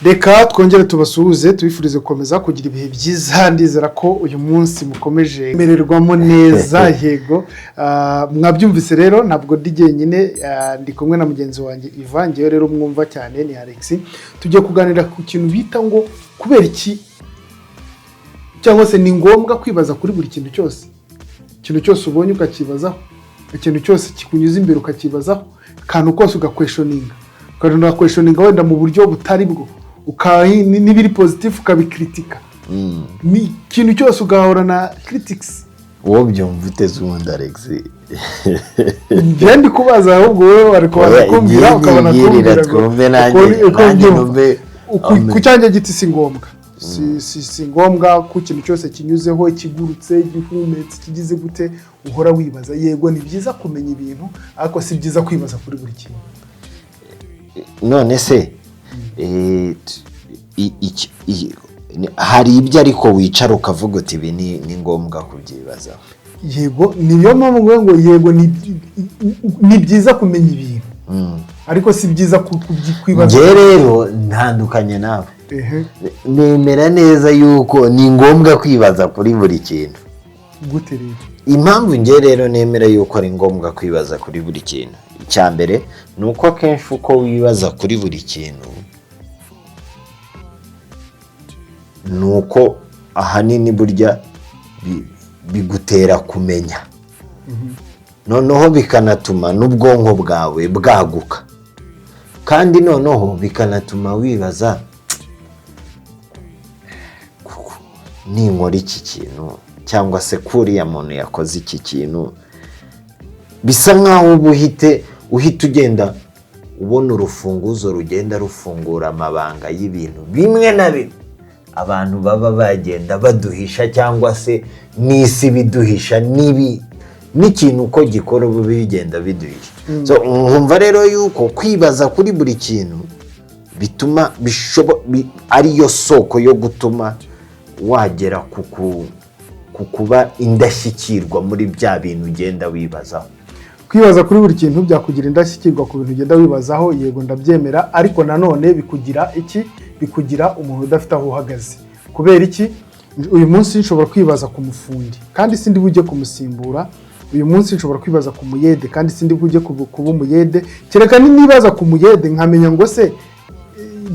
Reka twongere tubasuhuze tubifurize gukomeza kugira ibihe byiza ndizera ko uyu munsi mukomeje mererwamo neza yego mwabyumvise rero ntabwo ndi jyenyine ndi kumwe na mugenzi wanjye Ivangiye rero mwumva cyane ni Alex tujye kuganira ku kintu bita ngo kubera iki cyangwa se ni ngombwa kwibaza kuri buri kintu cyose ikintu cyose ubonye ukakibazaho ikintu cyose kikunyuza imbere ukakibazaho kantu kose ugakweshoninga ukajya kweshoninga wenda mu buryo butari bwo n'ibiri positive ukabikritika ni ikintu cyose ugahora na critics ubyumva uteze ubundi Alex ndi kubaza ahubwo wowe bari kubaza kumbwira ukabona ku cyanjye giti si ngombwa si ngombwa ku kintu cyose kinyuzeho ikigurutse gihumetse kigize gute uhora wibaza yego ni byiza kumenya ibintu ariko si byiza kwibaza kuri buri kintu none se hari ibyo ariko wicara ukavuga uti ibi ni ngombwa kubyibazaho yego niyo mpamvu ngo yego ni byiza kumenya ibintu ariko si byiza kwibaza njye rero ntandukanye nawe nemera neza yuko ni ngombwa kwibaza kuri buri kintu gute rero impamvu njye rero nemera yuko ari ngombwa kwibaza kuri buri kintu icya mbere ni uko akenshi uko wibaza kuri buri kintu ni uko ahanini burya bigutera kumenya noneho bikanatuma n'ubwonko bwawe bwaguka kandi noneho bikanatuma wibaza ninkora iki kintu cyangwa se kuriya muntu yakoze iki kintu bisa nkaho uba uhita ugenda ubona urufunguzo rugenda rufungura amabanga y'ibintu bimwe na bimwe abantu baba bagenda baduhisha cyangwa se n'isi biduhisha n'ikintu uko gikora ubu bigenda biduhisha so nkumva rero yuko kwibaza kuri buri kintu bituma ariyo soko yo gutuma wagera ku kuba indashyikirwa muri bya bintu ugenda wibazaho kwibaza kuri buri kintu byakugira indashyikirwa ku bintu ugenda wibazaho yego ndabyemera ariko nanone bikugira iki bikugira umuntu udafite aho uhagaze kubera iki uyu munsi nshobora kwibaza ku mufundi kandi sindi bujye kumusimbura uyu munsi nshobora kwibaza ku muyede kandi sindi bujye kuba umuyede kereka nibaza ku muyede nkamenya ngo se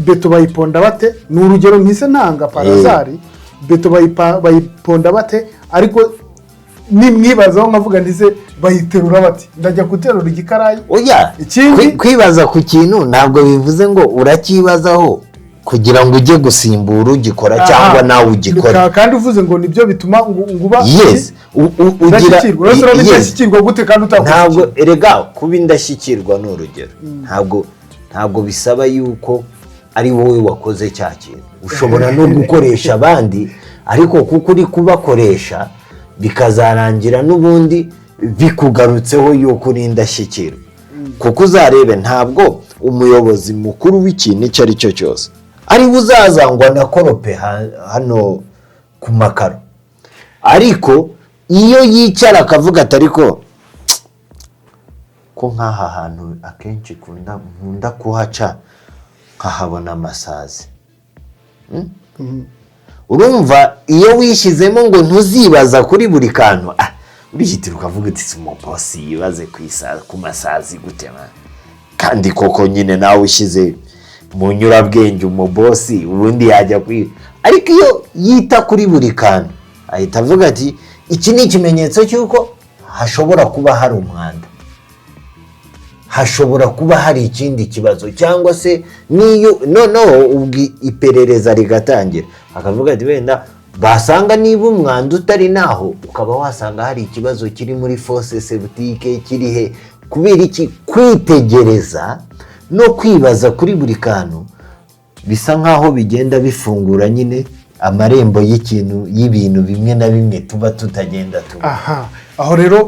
beto bayiponda bate ni urugero nkise ntanga parazari beto bayiponda bate ariko nimwibazaho nkavuga ndize bayiterura bati ndajya guterura igikarayi oya kwibaza ku kintu ntabwo bivuze ngo urakibazaho kugira ngo ujye gusimbura ugikora cyangwa nawe ugikora kandi uvuze ngo nibyo bituma nguba yes ugira indashyikirwa gute kandi utakugira ntabwo erega kuba indashyikirwa ni urugero ntabwo bisaba yuko ari wowe wakoze cya kintu ushobora no gukoresha abandi ariko kuko uri kubakoresha bikazarangira n'ubundi bikugarutseho yuko uri indashyikirwa kuko uzarebe ntabwo umuyobozi mukuru w'ikintu icyo ari cyo cyose ari buzazangwa na korope hano ku makaro ariko iyo yicara akavuga ati ariko ko nk'aha hantu akenshi nkunda kuhaca nkahabona amasazi urumva iyo wishyizemo ngo ntuzibaza kuri buri kantu urihitira ukavuga uti si umubosi yibaze ku masazi gute kandi koko nyine nawe ushyize mu nyurabwenge umubosi ubundi yajya kwiba ariko iyo yita kuri buri kantu ahita avuga ati iki ni ikimenyetso cy'uko hashobora kuba hari umwanda hashobora kuba hari ikindi kibazo cyangwa se niyo noneho ubwo iperereza rigatangira akavuga ati wenda basanga niba umwanda utari naho ukaba wasanga hari ikibazo kiri muri force septique kiri he kubera iki kwitegereza no kwibaza kuri buri kantu bisa nkaho bigenda bifungura nyine amarembo y'ibintu bimwe na bimwe tuba tutagenda tuba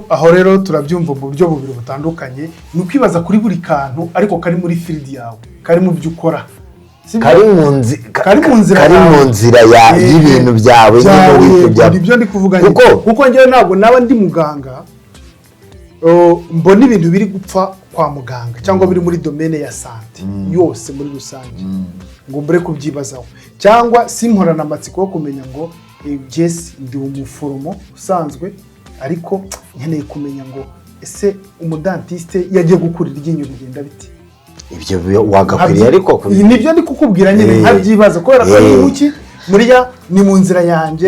aho rero turabyumva mu buryo bubiri butandukanye ni ukwibaza kuri buri kantu ariko kari muri field yawe kari mu byo ukora kari mu nzira y'ibintu byawe nibyo ndi kuvuga kuko njyewe ntabwo naba ndi muganga mbona ibintu biri gupfa kwa muganga cyangwa biri muri domaine ya sante yose muri rusange ngo mbere kubyibazaho, cyangwa simporana amatsiko yo kumenya ngo yes ndi umuforomo usanzwe ariko nkeneye kumenya ngo ese umudantiste yagiye gukurira iryinyo bigenda biti. Ibyo wagakwiriye ariko nibyo ndi kukubwira nyine nkabyibaza kubera ko ni muki muriya ni mu nzira yanjye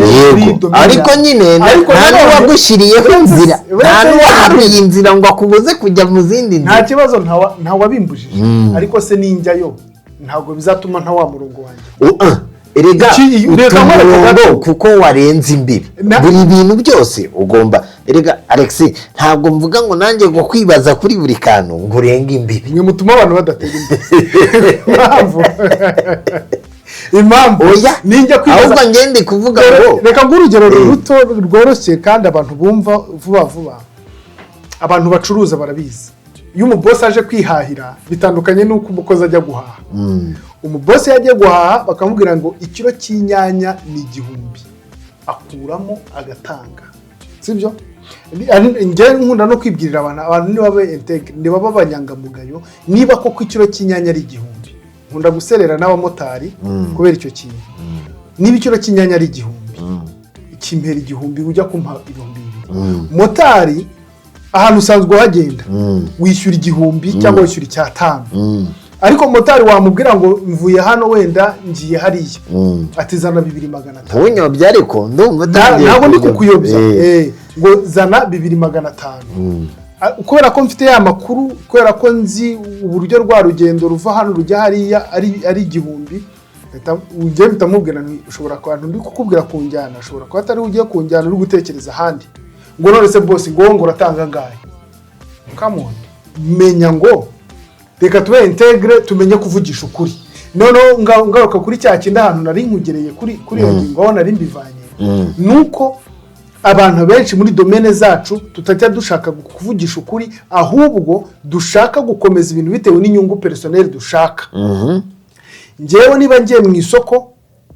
ariko nyine nta wagushyiriyeho inzira, nta n'uwaharuye inzira ngo akubuze kujya mu zindi nzira. Nta kibazo nta wabimbujije, ariko se ninjyayo ntabwo bizatuma nta wa murongo wanjye. Erega umurongo kuko warenze imbibi buri bintu byose ugomba. Erega Alex ntabwo mvuga ngo nanjye ngo kwibaza kuri buri kantu ngo urenge imbibi, mwe mutuma abantu badatera impamvu ninjya kwibaza, ahubwo ngende kuvuga ngo reka ngurugero ruto rworoshye kandi abantu bumva vuba vuba. Abantu bacuruza barabizi, iyo umubosi aje kwihahira bitandukanye n'uko umukozi ajya guhaha. Umubosi yagiye guhaha bakamubwira ngo ikiro cy'inyanya ni 1000, akuramo agatanga, sibyo? Njye nkunda no kwibwirira abantu niba babe integre, niba babanyangamugayo, niba koko ikiro cy'inyanya ari 1000. Nkunda guserera n'abamotari kubera icyo kintu. Niba ikiro cy'inyanya ari 1000, ikimpera 1000 ujya kumpa 2000. Motari ahantu usanzwe hagenda wishyura 1000 cyangwa wishyura 500. Ariko motari wamubwira ngo mvuye hano wenda ngiye hariya atizana 2500. Unyobya ariko ndumva ntabwo ndi kukuyobya ngo zana 2500. Kubera ko mfite ya makuru, kubera ko nzi uburyo rwa rugendo ruva hano rujya hariya ari 1000, ujye bitamubwira ushobora kwantu ndi kukubwira kunjyana, ushobora ko atari ugiye kunjyana uri gutekereza handi ngo none se boss ngo uratanga ngahe. Come on, menya ngo reka tube integre, tumenye kuvugisha ukuri. None ngaruka kuri cya kindi ahantu nari nkugereye kuri iyo ngingo aho nari mbivanye, nuko abantu benshi muri domene zacu tutajya dushaka kuvugisha ukuri, ahubwo dushaka gukomeza ibintu bitewe n'inyungu personnel dushaka. Njyewe niba ngiye mu isoko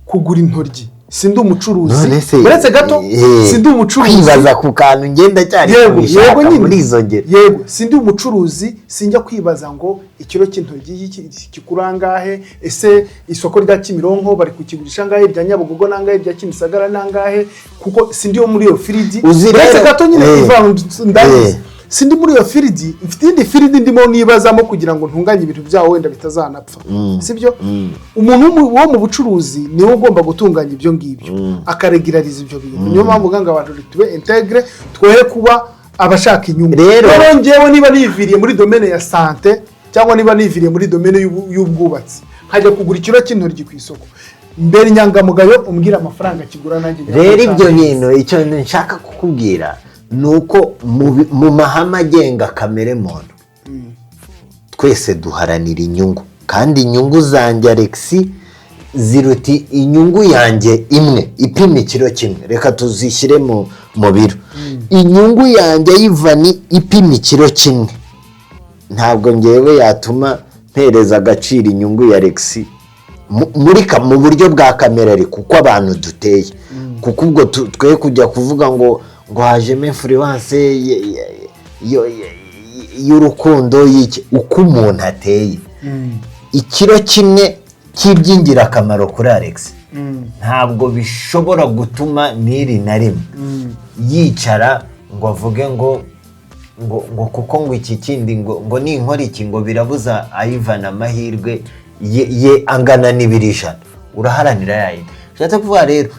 kugura intoryi, sindi umucuruzi, uretse gato sindi umucuruzi. Kwibaza ku kantu ngenda cyane kubishaka muri izo ngero. Yego sindi umucuruzi, sinjya kwibaza ngo ikiro cy'intoryi kikurangahe, ese isoko rya Kimironko bari kukigurisha ngahe, rya Nyabugogo nangahe, rya Kimisagara nangahe, kuko sindi yo muri iyo firidi. Uretse gato nyine ndabizi sindi muri iyo firidi, mfite indi firidi ndimo nibazamo kugira ngo ntunganye ibintu byawo wenda bitazanapfa, sibyo? Umuntu wo mu bucuruzi niwe ugomba gutunganya ibyo ngibyo, akaregulariza ibyo bintu. Niyo mpamvu nganga abantu tube integre, twoye kuba abashaka inyungu. Rero njyewe niba niviriye muri domaine ya santé cyangwa niba niviriye muri domaine y'ubwubatsi, hajya kugura ikiro cy'intoryi ku isoko, mbere nyangamugayo umbwira amafaranga kigura nanjye. Rero ibyo bintu icyo nshaka kukubwira nuko mu mahame agenga kamere muntu twese duharanira inyungu, kandi inyungu zanjye Alex ziruti inyungu yanjye imwe ipima ikiro kimwe. Reka tuzishyire mu biro. Inyungu yanjye y'ivani ipima ikiro kimwe ntabwo ngewe yatuma mpereza agaciro inyungu ya Alex mu buryo bwa kamere, ariko kuko abantu duteye, kuko ubwo twe kujya kuvuga ngo hajemo influence y'urukundo uko umuntu ateye. Ikiro kimwe cy'iby'ingirakamaro kuri Alex ntabwo bishobora gutuma n'iri na rimwe yicara ngo avuge ngo kuko ngo iki kindi ngo ninkora iki ngo birabuza Ivan amahirwe ye angana n'ibirishana. Uraharanira yayindi. Ushatse kuvuga rero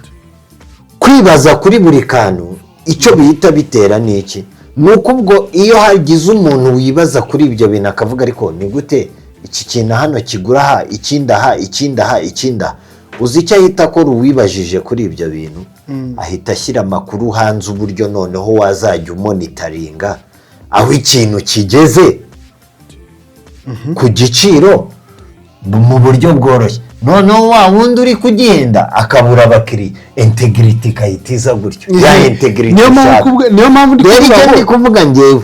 kwibaza kuri buri kantu icyo bihita bitera ni iki? Nuko ubwo iyo hagize umuntu wibaza kuri ibyo bintu akavuga ariko ni gute iki kintu hano kigura aha, ikindi aha, uzi icyo ahita akora uwibajije kuri ibyo bintu? Ahita ashyira amakuru hanze uburyo noneho wazajya umonitaringa aho ikintu kigeze ku giciro mu buryo bworoshye. Noneho wa wundi uri kugenda akabura abakiriya, integrity ikayitiza gutyo. Ya integrity niyo mpamvu ndi kuvuga njyewe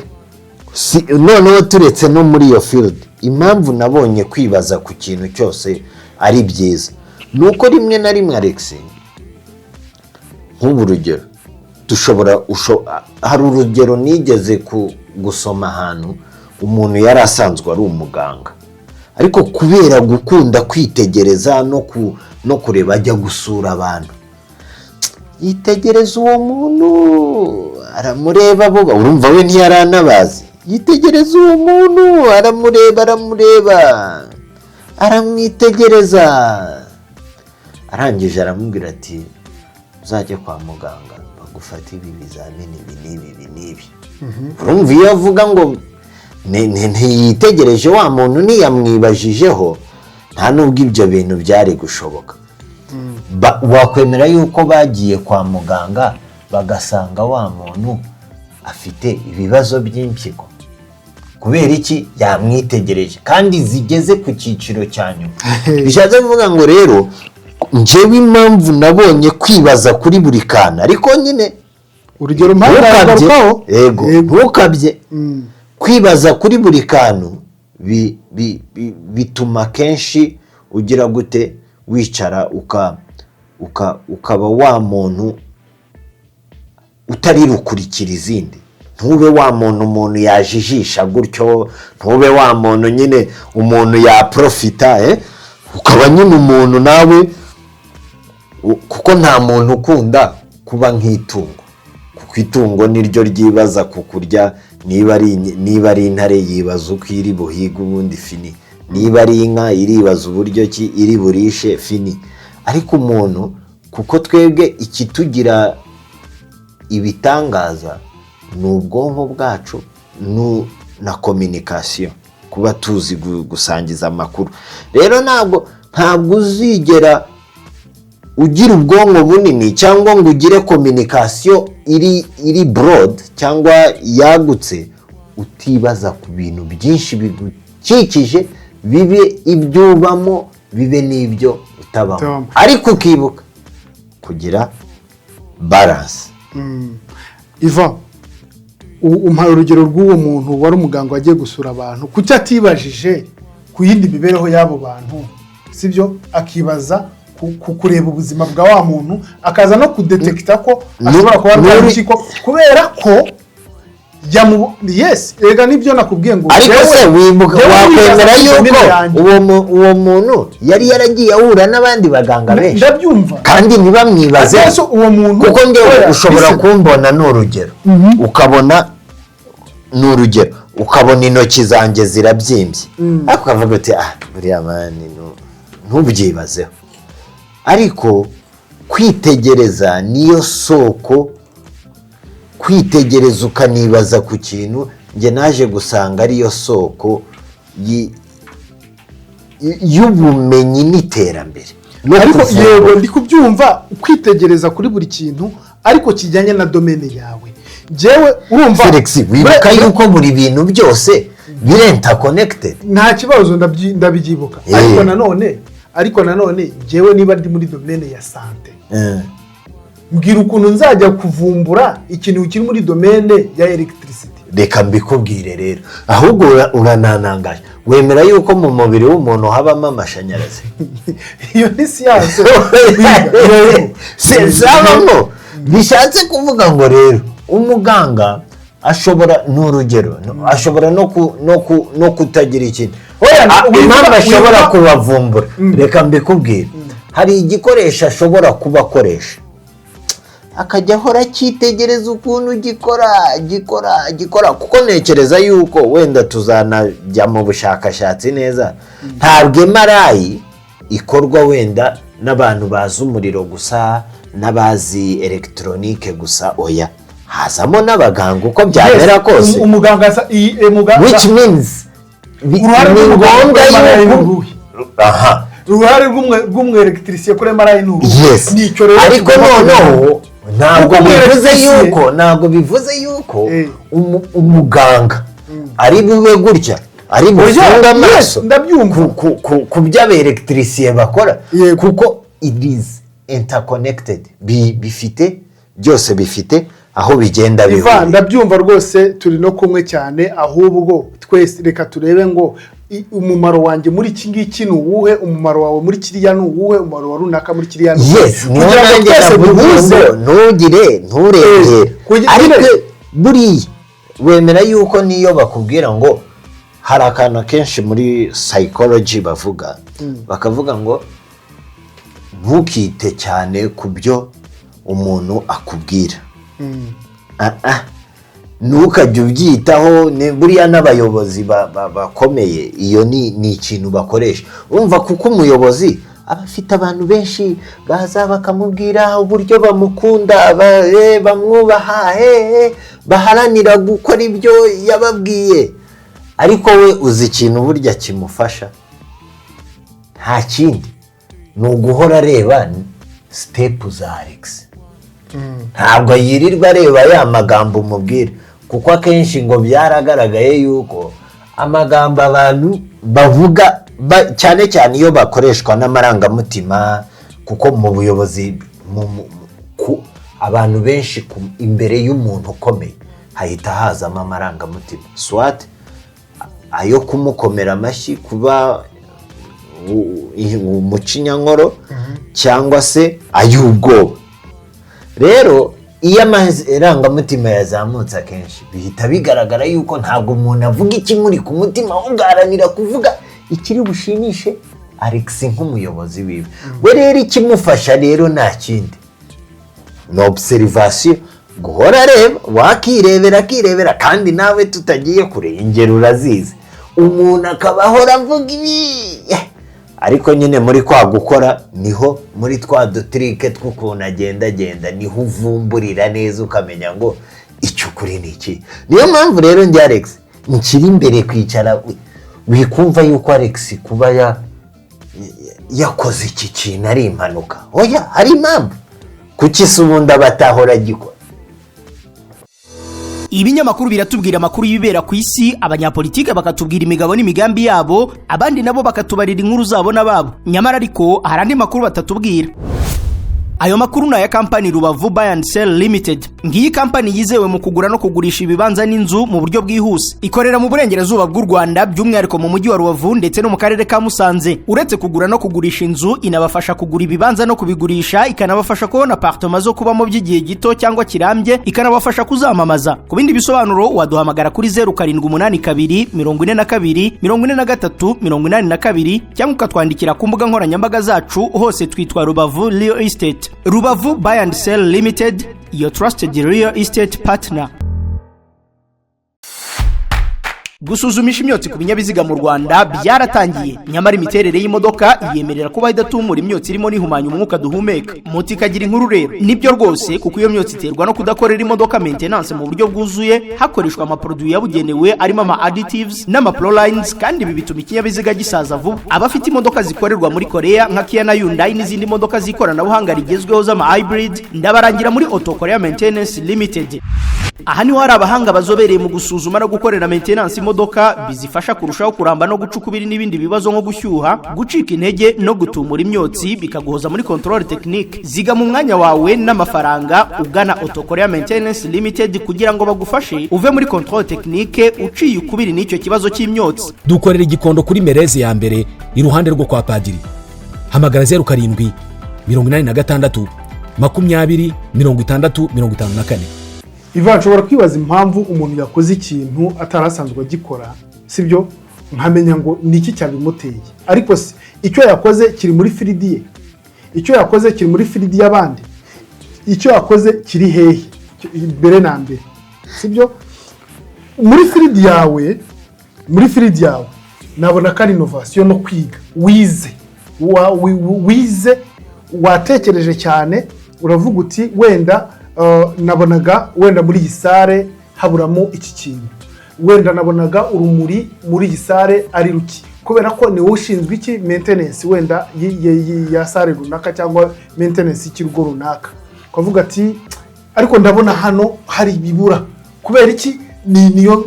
noneho turetse no muri iyo field, impamvu nabonye kwibaza ku kintu cyose ari byiza nuko rimwe na rimwe Alex, nk'ubu urugero hari urugero nigeze gusoma ahantu umuntu yari asanzwe ari umuganga, ariko kubera gukunda kwitegereza no kureba ajya gusura abantu, yitegereza uwo muntu aramureba, bo urumva we ntiyaranabazi, yitegereza uwo muntu aramureba aramwitegereza, arangije aramubwira ati uzajya kwa muganga bagufata ibi bizamini ibi n'ibi. Urumva iyo avuga ngo ntiyitegereje wa muntu ntiyamwibajijeho, nta nubwo ibyo bintu byari gushoboka. Wakwemera yuko bagiye kwa muganga bagasanga wa muntu afite ibibazo by'impyiko, kubera iki? Yamwitegereje kandi zigeze ku cyiciro cya nyuma. Bishatse kuvuga ngo rero njyewe impamvu nabonye kwibaza kuri buri kana, ariko nyine urugero mpamvu ntukabye kwibaza kuri buri kantu bituma kenshi ugira gute, wicara ukaba wa muntu utari rukurikira izindi, ntube wa muntu yajijisha gutyo, ntube wa muntu nyine umuntu yaprofita, ukaba nyine umuntu nawe, kuko nta muntu ukunda kuba nk'itungo, kuko itungo niryo ryibaza kukurya, niba ari intare yibaza uko iri buhiga ubundi fini, niba ari inka iribaza uburyo ki iri burishe fini. Ariko umuntu, kuko twebwe ikitugira ibitangaza ni ubwonko bwacu na communication, kuba tuzi gusangiza amakuru. Rero ntabwo uzigera ugira ubwonko bunini cyangwa ngo ugire communication iri broad cyangwa yagutse utibaza ku bintu byinshi bigukikije, bibe ibyubamo bibe n'ibyo utabamo, ariko ukibuka kugira balance. Iva, umpaye urugero rw'uwo muntu wari umuganga wagiye gusura abantu, kuki atibajije ku yindi mibereho y'abo bantu, sibyo? Akibaza kureba ubuzima bwa wa muntu, akaza no kudetekita ko ashobora kuba arwaye impyiko, kubera ko yes, ega nibyo nakubwiye ngo. Ariko se wakwemera yuko uwo muntu yari yaragiye ahura n'abandi baganga benshi? Ndabyumva kandi ntibamwibaze, kuko ngewe ushobora kumbona n'urugero, ukabona intoki zanjye zirabyimbye, ariko ukavuga uti buriya mani ntubyibazeho. Ariko kwitegereza niyo soko, kwitegereza ukanibaza ku kintu, njye naje gusanga ariyo soko y'ubumenyi n'iterambere. Ariko yego ndi kubyumva, kwitegereza kuri buri kintu ariko kijyanye na domaine yawe. Jewe urumva Felix, wibuka yuko buri bintu byose interconnected. Nta kibazo, ndabyibuka. Ariko nanone jewe niba ndi muri domaine ya sante, mbwira ukuntu nzajya kuvumbura ikintu kiri muri domaine ya electricity. Reka mbikubwire rero, ahubwo urananangaje. Wemera yuko mu mubiri w'umuntu habamo amashanyarazi? Iyo ni siyanse. Sabamo. Bishatse kuvuga ngo rero umuganga ashobora n'urugero, ashobora no kutagira ikintu. Impamvu ashobora kubavumbura, reka mbikubwire, hari igikoresho ashobora kuba akoresha, akajya ahora akitegereza ukuntu gikora, kuko ntekereza yuko wenda tuzanajya mu bushakashatsi neza, ntabwo MRI ikorwa wenda n'abantu bazi umuriro gusa, n'abazi elegitoronike gusa, oya, hazamo n'abaganga uko byabera kose. Which means ni ngombwa yuko uruhare rw'umwelegitrisye kuri MRI n'uruhu. Yes, ariko noneho ntabwo bivuze yuko umuganga ari bube gutya, ari bufunga amaso ku by'abelegitrisye bakora, kuko it is interconnected, byose bifite aho bigenda biva. Ndabyumva rwose, turi no kumwe cyane, ahubwo twese reka turebe ngo umumaro wanjye muri iki ngiki ni uwuhe, umumaro wawe muri kiriya ni uwuhe, umumaro wa runaka muri kiriya ni uwuhe. Yes, nturengere. Ariko buriya wemera yuko niyo bakubwira ngo hari akantu kenshi muri psychology bavuga bakavuga ngo ntukite cyane ku byo umuntu akubwira, ntukajye ubyitaho. Buriya n'abayobozi bakomeye iyo ni ikintu bakoresha, urumva, kuko umuyobozi aba afite abantu benshi baza bakamubwira uburyo bamukunda, bamwubaha, baharanira gukora ibyo yababwiye, ariko we uzi ikintu burya kimufasha, nta kindi, ni uguhora areba sitepu za Alex. Ntabwo yirirwa areba ya magambo umubwira, kuko akenshi ngo byaragaragaye yuko amagambo abantu bavuga cyane cyane iyo bakoreshwa n'amarangamutima, kuko mu buyobozi abantu benshi imbere y'umuntu ukomeye hahita hazamo amarangamutima, swat ayo kumukomera amashyi, kuba umucinyankoro, cyangwa se ay'ubwoba. Rero iyo amarangamutima yazamutse akenshi bihita bigaragara yuko ntabwo umuntu avuga ikimuri ku mutima, ugaharanira kuvuga ikiri bushimishe Alex nk'umuyobozi wiwe. We rero ikimufasha rero nta kindi, ni observation, guhora areba, wakirebera kandi nawe tutagiye kure, ingero urazizi, umuntu akaba ahora avuga ibi, ariko nyine muri kwa gukora niho muri twa dutrike tw'ukuntu agenda niho uvumburira neza ukamenya ngo icyo kuri ni iki. Niyo mpamvu rero njye Alex nkiri imbere kwicara wikumva yuko Alex kuba yakoze iki kintu ari impanuka. Oya, hari impamvu, kuki se ubundi abatahora agikora. Ibinyamakuru biratubwira amakuru y'ibibera ku isi, abanyapolitike bakatubwira imigabo n'imigambi yabo, abandi nabo bakatubarira inkuru zabo n'ababo. Nyamara ariko hari andi makuru batatubwira. Ayo makuru na ya kampani Rubavu Buy and Sell Limited. Ngiyi kampani yizewe mu kugura no kugurisha ibibanza n'inzu mu buryo bwihuse. Ikorera mu burengerazuba bw'u Rwanda, by'umwihariko mu mujyi wa Rubavu ndetse no mu karere ka Musanze. Uretse kugura no kugurisha inzu, inabafasha kugura ibibanza no kubigurisha, ikanabafasha kubona apartment zo kubamo by'igihe gito cyangwa kirambye, ikanabafasha kuzamamaza. Ku bindi bisobanuro waduhamagara kuri 0782 42 43 82 cyangwa ukatwandikira ku mbuga nkoranyambaga zacu, hose twitwa Rubavu Real Estate. Rubavu Buy and Sell Limited, your trusted real estate partner. Gusuzumisha imyotsi ku binyabiziga mu Rwanda byaratangiye, nyamara imiterere y'imodoka yemerera kuba idatumura imyotsi irimo n'ihumanya umwuka duhumeka. Moto ikagira inkuru rero. Nibyo rwose, kuko iyo myotsi iterwa no kudakorera imodoka maintenance mu buryo bwuzuye, hakoreshwa amaproduit yabugenewe arimo ama additives n'ama prolines, kandi ibi bituma ikinyabiziga gisaza vuba. Abafite imodoka zikorerwa muri Korea nka Kia na Hyundai n'izindi modoka zikoranabuhanga rigezweho z'ama hybrid, ndabarangira muri Auto Korea Maintenance Limited. Aha niho hari abahanga bazobereye mu gusuzuma no gukorera maintenance imodoka, bizifasha kurushaho kuramba no gucukubira n'ibindi bibazo nko gushyuha, gucika intege no gutumura imyotsi, bikaguhoza muri control technique. Ziga mu mwanya wawe n'amafaranga ugana Auto Korea Maintenance Limited kugira ngo bagufashe uve muri control technique uciye ukubiri n'icyo kibazo cy'imyotsi. Dukorera igikondo kuri Merezi ya mbere iruhande rwo kwa Padiri. Hamagara 07 86 20 60 54. Ivan, nshobora kwibaza impamvu umuntu yakoze ikintu atarasanzwe agikora, sibyo? Nkamenya ngo niki cyabimuteye. Ariko se icyo yakoze kiri muri firidi ye, icyo yakoze kiri muri firidi y'abandi, icyo yakoze kiri hehe mbere na mbere, sibyo? Muri firidi yawe nabona ko ari innovation no kwiga, wize watekereje cyane, uravuga uti wenda nabonaga wenda muri iyi sare haburamo iki kintu, wenda nabonaga urumuri muri iyi sare ari ruki, kubera ko ni ushinzwe iki maintenance wenda ya sare runaka cyangwa maintenance y'ikirugo runaka, ukavuga ati ariko ndabona hano hari ibibura, kubera iki niyo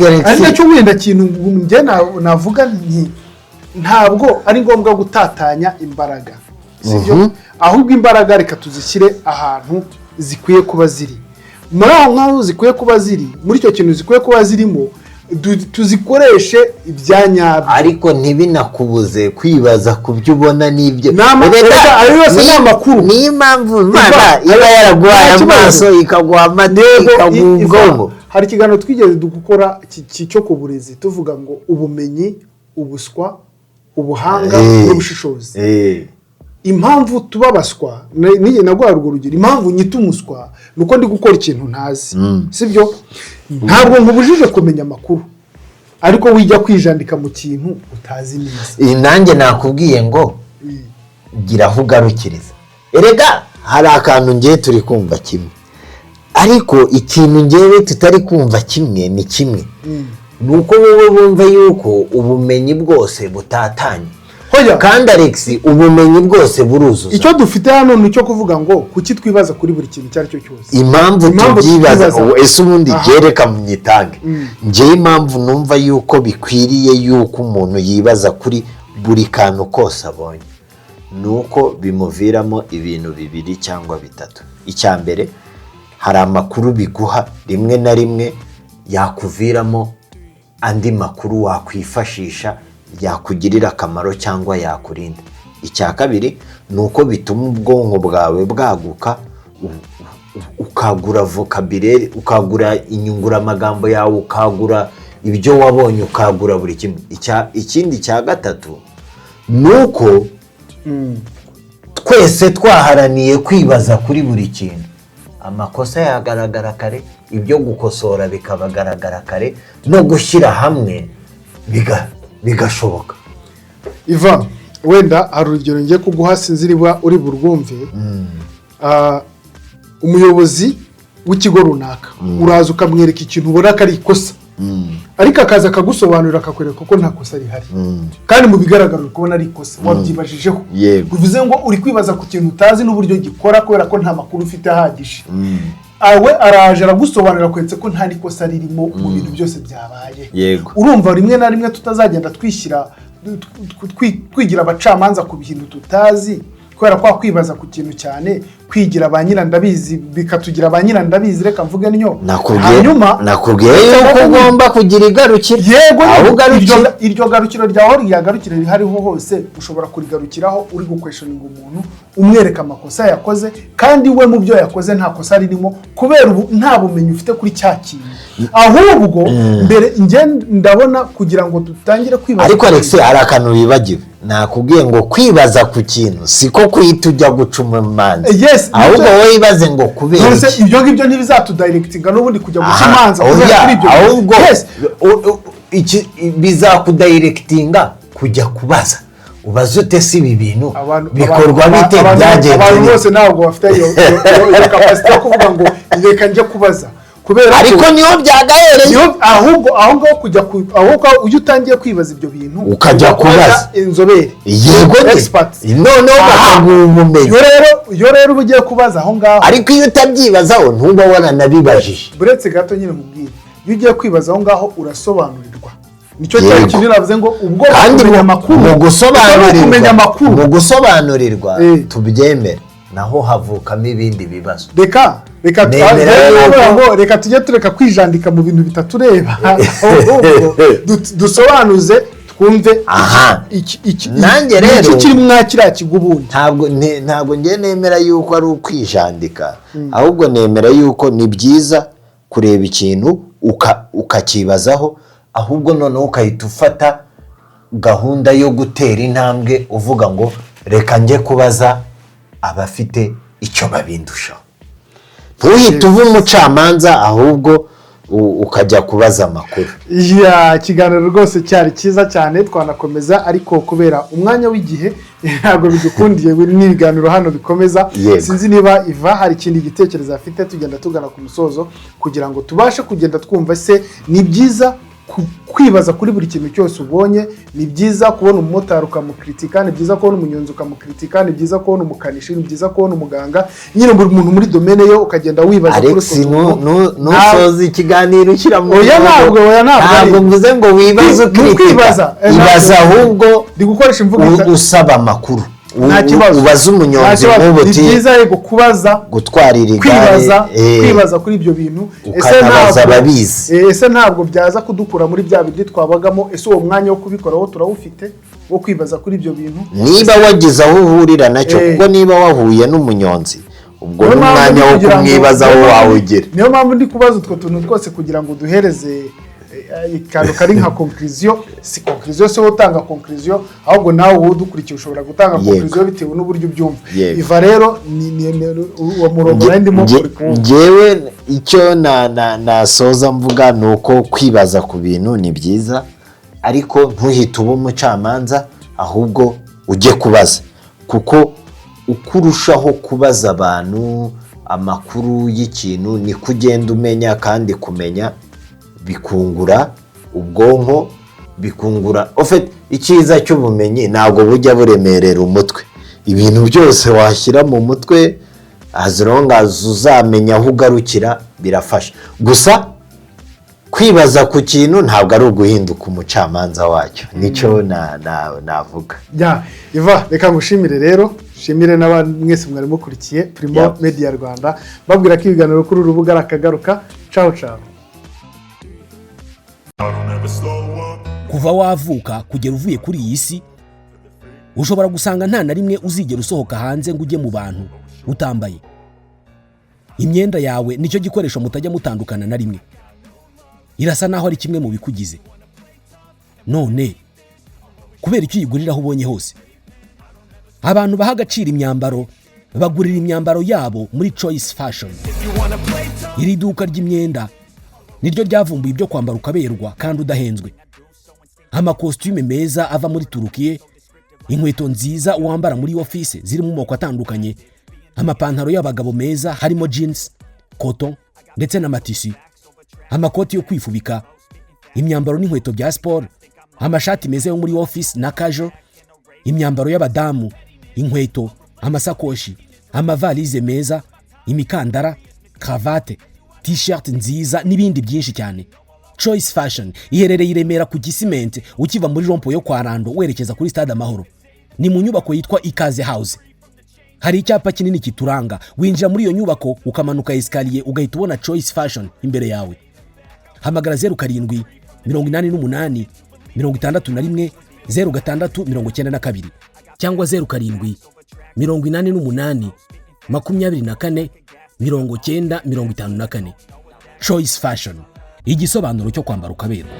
ari nacyo wenda kintu nge navuga nti ntabwo ari ngombwa gutatanya imbaraga, sibyo? Ahubwo imbaraga reka tuzishyire ahantu zikwiye kuba ziri, muri aho nk'aho zikwiye kuba ziri, muri icyo kintu zikwiye kuba zirimo, tuzikoreshe ibyanyabyo. Ariko ntibinakubuze kwibaza ku byo ubona n'ibyo ayo yose ni amakuru. Niyo mpamvu Imana iba yaraguhaye amaso ikaguha amatwi ikaguha ubwonko. hari ikiganiro twigeze gukora cyo ku burezi tuvuga ngo ubumenyi, ubuswa, ubuhanga n'ubushishozi. Impamvu tubabaswa niye nagwa urugero, impamvu nyita umuswa nuko ndi gukora ikintu ntazi, sibyo? Ntabwo nkubujije kumenya amakuru, ariko wijya kwijandika mu kintu utazi neza. Nanjye nakubwiye ngo gira aho ugarukiriza. Erega hari akantu ngiye turi kumva kimwe, ariko ikintu ngewe tutari kumva kimwe ni kimwe, nuko wowe bumva yuko ubumenyi bwose butatanye. Kandi Alex, ubumenyi bwose buruzuza. Icyo dufite hano ni cyo kuvuga ngo kuki twibaza kuri buri kintu cyari cyo cyose. Impamvu tubyibaza ese ubundi gereka mu nyitange. Ngiye impamvu numva yuko bikwiriye yuko umuntu yibaza kuri buri kantu kose abonye, nuko bimuviramo ibintu bibiri cyangwa bitatu. Icya mbere, hari amakuru biguha rimwe na rimwe yakuviramo andi makuru wakwifashisha yakugirira akamaro cyangwa yakurinda. Icya kabiri, nuko bituma ubwonko bwawe bwaguka, ukagura vocabulary, ukagura inyungura amagambo yawe, ukagura ibyo wabonye, ukagura buri kimwe. Ikindi cya gatatu, nuko twese twaharaniye kwibaza kuri buri kintu. Amakosa yagaragara kare, ibyo gukosora bikabagaragara kare, no gushyira hamwe bigashoboka. Ivan, wenda hari urugero ngiye kuguha sinziriba uri burwumve. Umuyobozi w'ikigo runaka uraza ukamwereka ikintu ubona ko ari ikosa, ariko akaza akagusobanurira akakwereka ko nta kosa rihari, kandi mu bigaragara uri kubona ari ikosa wabyibajijeho. Bivuze ngo uri kwibaza ku kintu utazi n'uburyo gikora kubera ko nta makuru ufite ahagije. Awe araje aragusobanurira kwetse ko nta nikosa ririmo mu bintu byose byabaye. Urumva rimwe na rimwe tutazagenda twigira abacamanza ku bintu tutazi, kubera ko kwibaza ku kintu cyane, kwigira ba nyirandabizi bikatugira ba nyirandabizi. Reka mvuge niyo hanyuma nakubwiye yuko ugomba kugira igarukiro. Yego, iryo garukiro ryaho ryagarukire rihariho hose ushobora kurigarukiraho uri gukweshoninga umuntu umwereka amakosa yakoze, kandi we mu byo yakoze nta kosa ririmo kubera nta bumenyi ufite kuri cya kintu. Ahubwo mbere ndabona kugira ngo dutangire kwibaza. Ariko Alex, hari akantu bibagiwe. Nakubwiye ngo kwibaza ku kintu siko kwita ujya gucuma imanza. Ahubwo wowe ibaze ngo kubera iki. Ibyo ngibyo ntibizatudirectinga n'ubundi kujya guca imanza kuri ibyo. Ahubwo bizakudirectinga kujya kubaza. Ubaze ute si ibi bintu bikorwa bite byagenze. Abantu bose ntabwo bafite iyo capacity yo kuvuga ngo reka njye kubaza. Ariko niho byagahereye. Ahubwo aho ngaho kujya ahubwo ujye utangiye kwibaza ibyo bintu ukajya kubaza inzobere. Yego, experts. Noneho bakaguha ubumenyi. Yo rero ugiye kubaza aho ngaho. Ariko iyo utabyibazaho ntuba wananabibajije. Buretse gato nyine mubwire, iyo ugiye kwibaza aho ngaho urasobanurirwa. Nicyo cyari kintu navuze ngo ubwo kumenya amakuru, mu gusobanurirwa tubyemera, naho havukamo ibindi bibazo. Reka tujye tureka kwijandika mu bintu bitatureba, dusobanuze twumve nanjye rero iki kiri mwakira kigubundi. Ntabwo ngiye nemera yuko ari ukwijandika, ahubwo nemera yuko ni byiza kureba ikintu ukakibazaho, ahubwo noneho ukahita ufata gahunda yo gutera intambwe uvuga ngo reka njye kubaza abafite icyo babindushaho. Ntuhite uba umucamanza, ahubwo ukajya kubaza amakuru. Ikiganiro rwose cyari cyiza cyane, twanakomeza ariko kubera umwanya w'igihe ntabwo bidukundiye n'ibiganiro hano bikomeza. Sinzi niba Iva hari ikindi gitekerezo afite, tugenda tugana ku musozo kugira ngo tubashe kugenda twumva se ni byiza kwibaza kuri buri kintu cyose ubonye. Ni byiza kubona umumotari ukamukritika, ni byiza kubona umunyonzi ukamukritika, ni byiza kubona umukanishi, ni byiza kubona umuganga, nyine buri muntu muri domene yo ukagenda wibaza kuri Alex, nusoza ikiganiro ushyira mu ntabwo mvuze ngo wibaze ukritika, ibaza ahubwo ndi gukoresha imvugo usaba amakuru. Ubaza umunyonzi nk'ubuti, ni byiza yego kubaza, gutwarira igare, kwibaza kuri ibyo bintu. Ese ntabwo byaza kudukura muri bya bindi twabagamo? Ese uwo mwanya wo kubikoraho turawufite wo kwibaza kuri ibyo bintu? Niba wagize aho uhurira nacyo, kuko niba wahuye n'umunyonzi ubwo n'umwanya wo kumwibazaho wawugira. Niyo mpamvu ndi kubaza utwo tuntu twose kugira ngo duhereze ikantu kari nka conclusion. Si conclusion so utanga conclusion, ahubwo nawe wowe dukurikiye ushobora gutanga conclusion bitewe n'uburyo ubyumva. Iva rero ni uwo murongo nandi mo kuri kumva. Jewe icyo nasoza mvuga nuko kwibaza ku bintu ni byiza, ariko ntuhite uba umucamanza, ahubwo ujye kubaza, kuko ukurushaho kubaza abantu amakuru y'ikintu ni kugenda umenya, kandi kumenya bikungura ubwonko, bikungura icyiza cy'ubumenyi ntabwo bujya buremerera umutwe. Ibintu byose washyira mu mutwe as long as uzamenya aho ugarukira birafasha. Gusa kwibaza ku kintu ntabwo ari uguhinduka umucamanza wacyo, nicyo navuga. Iva, reka ngushimire rero, shimire n'abandi mwese mwari mukurikiye Primo Media Rwanda, babwira ko ibiganiro kuri urubuga arakagaruka. Ciao ciao. Kuva wavuka kugera uvuye kuri iyi si, ushobora gusanga nta na rimwe uzigera usohoka hanze ngo ujye mu bantu utambaye. Imyenda yawe nicyo gikoresho mutajya mutandukana na rimwe, irasa naho ari kimwe mu bikugize. None kubera icyo uyigurira aho ubonye hose? Abantu baha agaciro imyambaro bagurira imyambaro yabo muri Choice Fashion. Iri duka ry'imyenda niryo ryavumbuye ibyo kwambara ukaberwa kandi udahenzwe. Amakositume meza ava muri Turukiye, inkweto nziza wambara muri office ziri mu moko atandukanye, amapantaro y'abagabo meza harimo jeans, cotton ndetse na matisi, amakoti yo kwifubika, imyambaro n'inkweto bya sport, amashati meza yo muri office na casual, imyambaro y'abadamu, inkweto, amasakoshi, amavalize meza, imikandara, cravate, t-shirt nziza n'ibindi byinshi cyane. Choice Fashion iherereye i Remera ku Gisimenti ukiva muri rompo yo kwa Rando werekeza kuri Stade Amahoro. Ni mu nyubako yitwa Ikaze House. Hari icyapa kinini kituranga, winjira muri iyo nyubako ukamanuka escalier ugahita ubona Choice Fashion imbere yawe. Hamagara 07 88 61 0692 cyangwa 07 88 24 90 Choice Fashion, igisobanuro cyo kwambara ukaberwa.